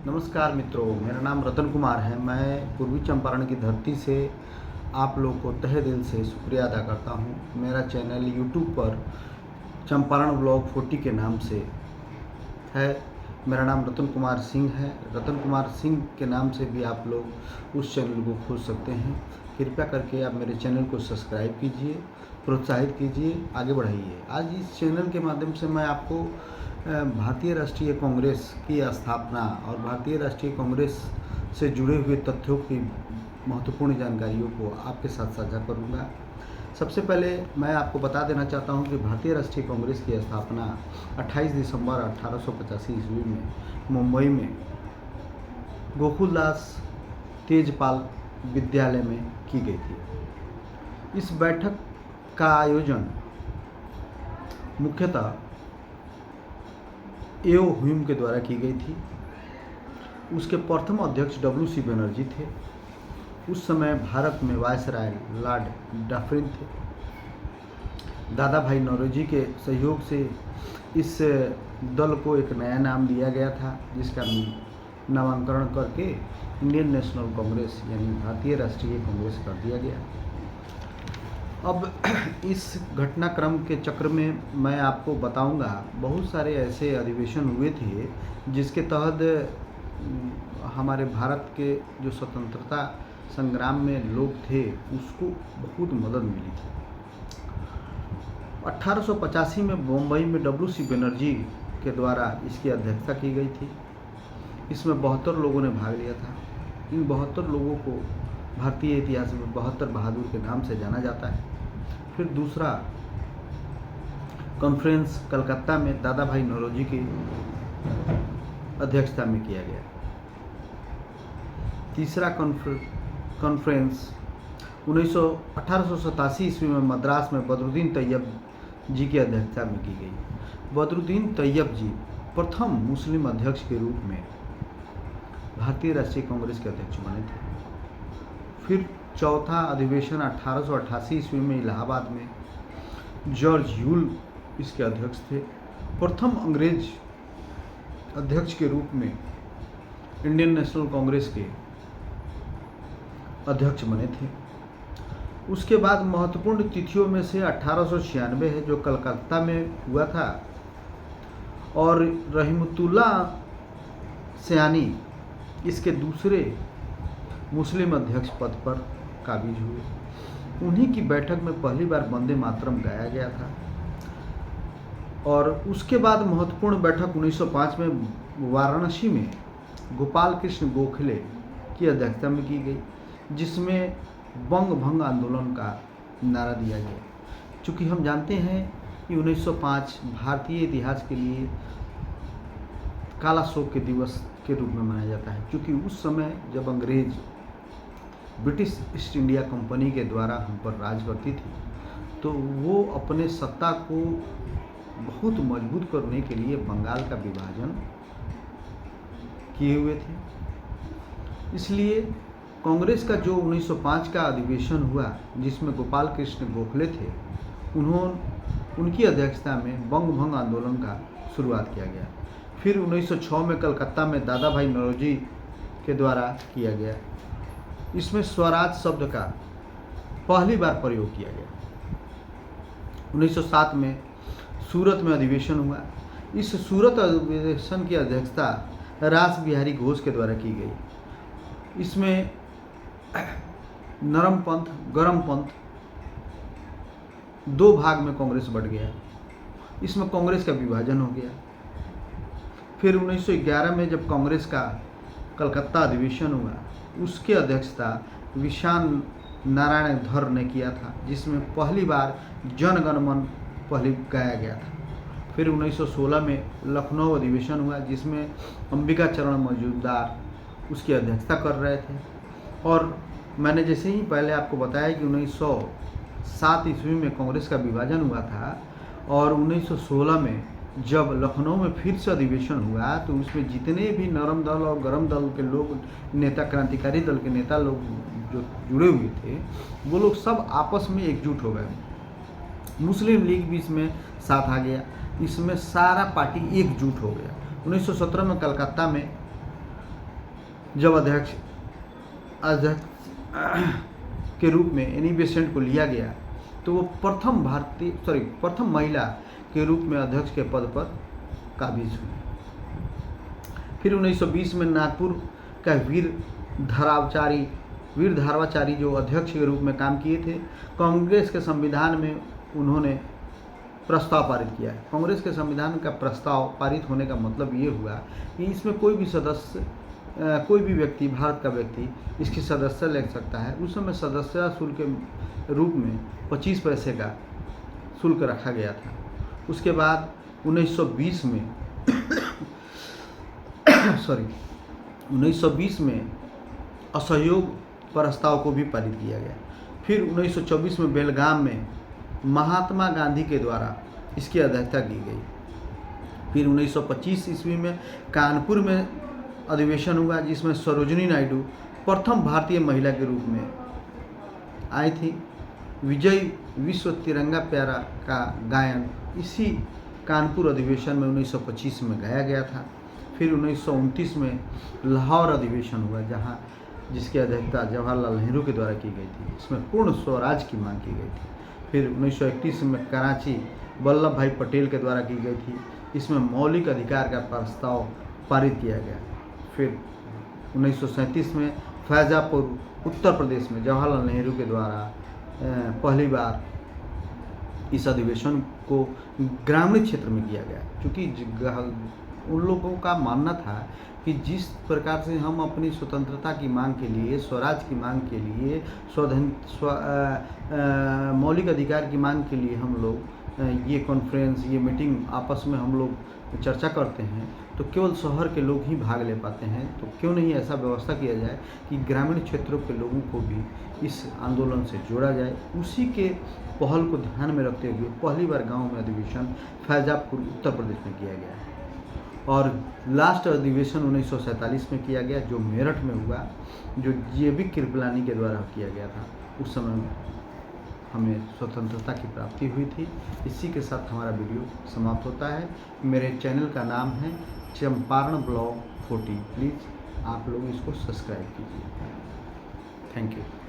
नमस्कार मित्रों, मेरा नाम रतन कुमार है। मैं पूर्वी चंपारण की धरती से आप लोग को तहे दिल से शुक्रिया अदा करता हूँ। मेरा चैनल यूट्यूब पर चंपारण ब्लॉग 40 के नाम से है। मेरा नाम रतन कुमार सिंह है। रतन कुमार सिंह के नाम से भी आप लोग उस चैनल को खोज सकते हैं। कृपया करके आप मेरे चैनल को सब्सक्राइब कीजिए, प्रोत्साहित कीजिए, आगे बढ़ाइए। आज इस चैनल के माध्यम से मैं आपको भारतीय राष्ट्रीय कांग्रेस की स्थापना और भारतीय राष्ट्रीय कांग्रेस से जुड़े हुए तथ्यों की महत्वपूर्ण जानकारियों को आपके साथ साझा करूंगा। सबसे पहले मैं आपको बता देना चाहता हूं कि भारतीय राष्ट्रीय कांग्रेस की स्थापना 28 दिसंबर 1885 ईस्वी में मुंबई में गोकुलदास तेजपाल विद्यालय में की गई थी। इस बैठक का आयोजन मुख्यतः एओ ह्यूम के द्वारा की गई थी। उसके प्रथम अध्यक्ष डब्ल्यू.सी. बनर्जी थे। उस समय भारत में वायसराय लॉर्ड डफरिन थे। दादा भाई नौरोजी के सहयोग से इस दल को एक नया नाम दिया गया था, जिसका नामकरण करके इंडियन नेशनल कांग्रेस यानी भारतीय राष्ट्रीय कांग्रेस कर दिया गया। अब इस घटनाक्रम के चक्र में मैं आपको बताऊंगा, बहुत सारे ऐसे अधिवेशन हुए थे जिसके तहत हमारे भारत के जो स्वतंत्रता संग्राम में लोग थे उसको बहुत मदद मिली थी। 1885 में मुंबई में डब्ल्यू.सी. बनर्जी के द्वारा इसकी अध्यक्षता की गई थी। इसमें 72 लोगों ने भाग लिया था। इन 72 लोगों को भारतीय इतिहास में 72 बहादुर के नाम से जाना जाता है। फिर दूसरा कॉन्फ्रेंस कलकत्ता में दादा भाई नौरोजी की अध्यक्षता में किया गया। तीसरा कॉन्फ्रेंस 1887 ईस्वी में मद्रास में बदरुद्दीन तैयब जी की अध्यक्षता में की गई। बदरुद्दीन तैयब जी प्रथम मुस्लिम अध्यक्ष के रूप में भारतीय राष्ट्रीय कांग्रेस के अध्यक्ष बने थे। फिर चौथा अधिवेशन 1888 ईस्वी में इलाहाबाद में जॉर्ज ह्यूल इसके अध्यक्ष थे। प्रथम अंग्रेज अध्यक्ष के रूप में इंडियन नेशनल कांग्रेस के अध्यक्ष बने थे। उसके बाद महत्वपूर्ण तिथियों में से 1896 है, जो कलकत्ता में हुआ था, और रहीमतुल्ला सयानी इसके दूसरे मुस्लिम अध्यक्ष पद पर काबिज हुए। उन्हीं की बैठक में पहली बार वंदे मातरम गाया गया था। और उसके बाद महत्वपूर्ण बैठक 1905 में वाराणसी में गोपाल कृष्ण गोखले की अध्यक्षता में की गई, जिसमें बंग भंग आंदोलन का नारा दिया गया। चूँकि हम जानते हैं कि 1905 भारतीय इतिहास के लिए काला शोक के दिवस के रूप में मनाया जाता है, क्योंकि उस समय जब अंग्रेज ब्रिटिश ईस्ट इंडिया कंपनी के द्वारा हम पर राज करती थी, तो वो अपने सत्ता को बहुत मजबूत करने के लिए बंगाल का विभाजन किए हुए थे। इसलिए कांग्रेस का जो 1905 का अधिवेशन हुआ, जिसमें गोपाल कृष्ण गोखले थे, उनकी अध्यक्षता में बंग भंग आंदोलन का शुरुआत किया गया। फिर 1906 में कलकत्ता में दादा भाई नौरोजी के द्वारा किया गया। इसमें स्वराज शब्द का पहली बार प्रयोग किया गया। 1907 में सूरत में अधिवेशन हुआ। इस सूरत अधिवेशन की अध्यक्षता रास बिहारी घोष के द्वारा की गई। इसमें नरम पंथ, गरम पंथ दो भाग में कांग्रेस बंट गया। इसमें कांग्रेस का विभाजन हो गया। फिर 1911 में जब कांग्रेस का कलकत्ता अधिवेशन हुआ, उसकी अध्यक्षता विशान नारायण धर ने किया था, जिसमें पहली बार जन गण मन पहले गाया गया था। फिर 1916 में लखनऊ अधिवेशन हुआ, जिसमें अंबिका चरण मजूमदार उसकी अध्यक्षता कर रहे थे। और मैंने जैसे ही पहले आपको बताया कि 1907 ईस्वी में कांग्रेस का विभाजन हुआ था, और 1916 में जब लखनऊ में फिर से अधिवेशन हुआ, तो उसमें जितने भी नरम दल और गरम दल के लोग, नेता, क्रांतिकारी दल के नेता लोग जो जुड़े हुए थे, वो लोग सब आपस में एकजुट हो गए। मुस्लिम लीग भी इसमें साथ आ गया। इसमें सारा पार्टी एकजुट हो गया। 1917 में कलकत्ता में जब अध्यक्ष के रूप में एनी बेसेंट को लिया गया तो वो प्रथम महिला के रूप में अध्यक्ष के पद पर काबिज हुई। फिर 1920 में नागपुर का वीर धारावाचारी जो अध्यक्ष के रूप में काम किए थे, कांग्रेस के संविधान में उन्होंने प्रस्ताव पारित किया है। कांग्रेस के संविधान का प्रस्ताव पारित होने का मतलब ये हुआ कि इसमें कोई भी व्यक्ति, भारत का व्यक्ति इसकी सदस्य ले सकता है। उस समय सदस्यता शुल्क के रूप में 25 पैसे का शुल्क रखा गया था। उसके बाद 1920 में असहयोग प्रस्ताव को भी पारित किया गया। फिर 1924 में बेलगाम में महात्मा गांधी के द्वारा इसकी अध्यक्षता की गई। फिर 1925 ईस्वी में कानपुर में अधिवेशन हुआ जिसमें सरोजिनी नायडू प्रथम भारतीय महिला के रूप में आई थी। विजय विश्व तिरंगा प्यारा का गायन इसी कानपुर अधिवेशन में 1925 में गाया गया था। फिर 1929 में लाहौर अधिवेशन हुआ जिसकी अध्यक्षता जवाहरलाल नेहरू के द्वारा की गई थी। इसमें पूर्ण स्वराज की मांग की गई थी। फिर 1931 में कराची वल्लभ भाई पटेल के द्वारा की गई थी। इसमें मौलिक अधिकार का प्रस्ताव पारित किया गया। फिर 1937 में फैजापुर उत्तर प्रदेश में जवाहरलाल नेहरू के द्वारा पहली बार इस अधिवेशन को ग्रामीण क्षेत्र में किया गया, क्योंकि उन लोगों का मानना था कि जिस प्रकार से हम अपनी स्वतंत्रता की मांग के लिए, स्वराज की मांग के लिए, मौलिक अधिकार की मांग के लिए हम लोग ये कॉन्फ्रेंस, ये मीटिंग आपस में हम लोग चर्चा करते हैं, तो केवल शहर के लोग ही भाग ले पाते हैं। तो क्यों नहीं ऐसा व्यवस्था किया जाए कि ग्रामीण क्षेत्रों के लोगों को भी इस आंदोलन से जोड़ा जाए। उसी के पहल को ध्यान में रखते हुए पहली बार गांव में अधिवेशन फैजापुर उत्तर प्रदेश में किया गया और लास्ट अधिवेशन 1947 में किया गया, जो मेरठ में हुआ, जो JB कृपलानी के द्वारा किया गया था। उस समय हमें स्वतंत्रता की प्राप्ति हुई थी। इसी के साथ हमारा वीडियो समाप्त होता है। मेरे चैनल का नाम है चंपारण ब्लॉग 40। प्लीज़ आप लोग इसको सब्सक्राइब कीजिए। Thank you.